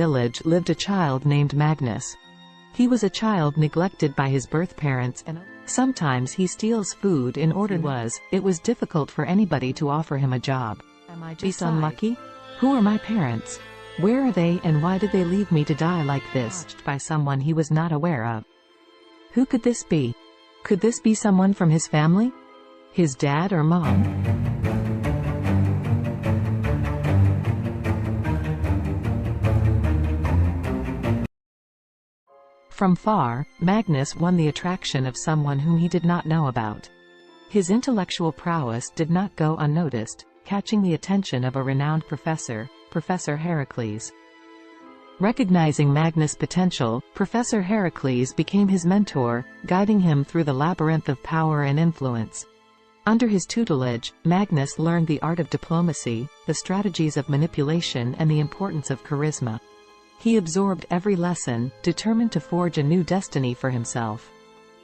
village lived a child named Magnus. He was a child neglected by his birth parents, and sometimes he steals food in order. It was difficult for anybody to offer him a job. Am I just unlucky? Who are my parents? Where are they, and why did they leave me to die like this, by someone he was not aware of? Who could this be? Could this be someone from his family? His dad or mom? From far, Magnus won the attraction of someone whom he did not know about. His intellectual prowess did not go unnoticed, catching the attention of a renowned professor, Professor Heracles. Recognizing Magnus' potential, Professor Heracles became his mentor, guiding him through the labyrinth of power and influence. Under his tutelage, Magnus learned the art of diplomacy, the strategies of manipulation, and the importance of charisma. He absorbed every lesson, determined to forge a new destiny for himself.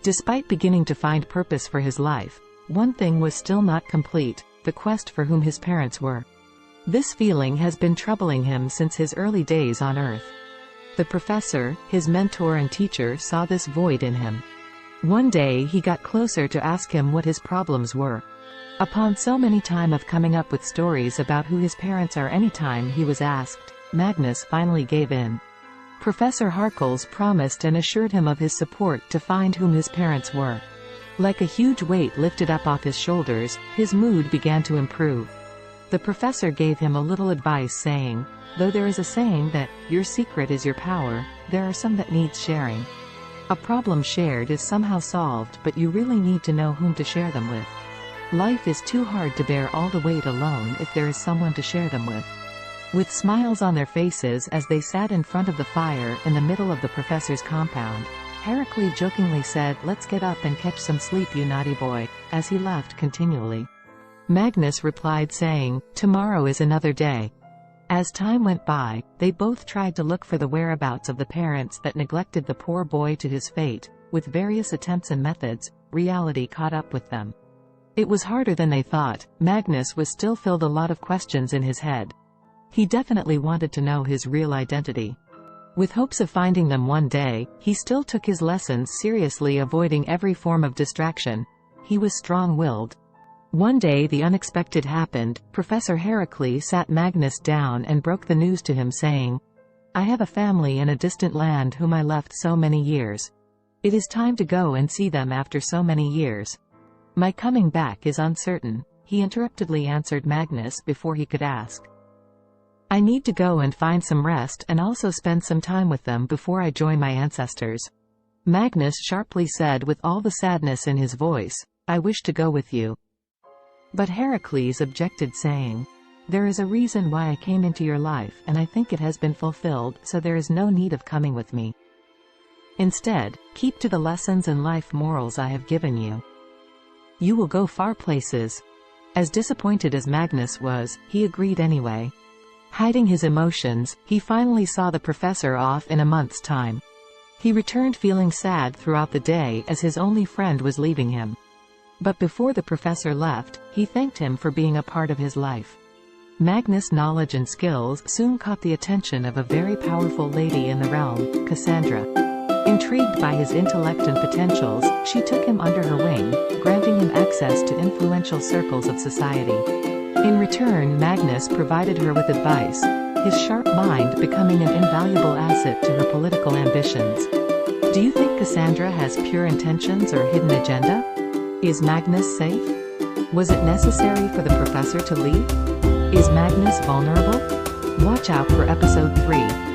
Despite beginning to find purpose for his life, one thing was still not complete: the quest for whom his parents were. This feeling has been troubling him since his early days on Earth. The professor, his mentor and teacher, saw this void in him. One day he got closer to ask him what his problems were. Upon so many times of coming up with stories about who his parents are, anytime he was asked, Magnus finally gave in. Professor Heracles promised and assured him of his support to find whom his parents were. Like a huge weight lifted up off his shoulders, his mood began to improve. The professor gave him a little advice, saying, "Though there is a saying that, your secret is your power, there are some that needs sharing. A problem shared is somehow solved, but you really need to know whom to share them with. Life is too hard to bear all the weight alone if there is someone to share them with." With smiles on their faces as they sat in front of the fire in the middle of the professor's compound, Heracles jokingly said, "Let's get up and catch some sleep, you naughty boy," as he laughed continually. Magnus replied saying, "Tomorrow is another day." As time went by, they both tried to look for the whereabouts of the parents that neglected the poor boy to his fate. With various attempts and methods, reality caught up with them. It was harder than they thought. Magnus was still filled a lot of questions in his head. He definitely wanted to know his real identity. With hopes of finding them one day, he still took his lessons seriously, avoiding every form of distraction. He was strong-willed. One day the unexpected happened. Professor Heracles sat Magnus down and broke the news to him, saying, "I have a family in a distant land whom I left so many years. It is time to go and see them after so many years. My coming back is uncertain," he interruptedly answered Magnus before he could ask. "I need to go and find some rest and also spend some time with them before I join my ancestors." Magnus sharply said with all the sadness in his voice, "I wish to go with you." But Heracles objected, saying, "There is a reason why I came into your life, and I think it has been fulfilled, so there is no need of coming with me. Instead, keep to the lessons and life morals I have given you. You will go far places." As disappointed as Magnus was, he agreed anyway. Hiding his emotions, he finally saw the professor off in a month's time. He returned feeling sad throughout the day as his only friend was leaving him. But before the professor left, he thanked him for being a part of his life. Magnus' knowledge and skills soon caught the attention of a very powerful lady in the realm, Cassandra. Intrigued by his intellect and potentials, she took him under her wing, granting him access to influential circles of society. In return, Magnus provided her with advice, his sharp mind becoming an invaluable asset to her political ambitions. Do you think Cassandra has pure intentions or hidden agenda? Is Magnus safe? Was it necessary for the professor to leave? Is Magnus vulnerable? Watch out for episode 3.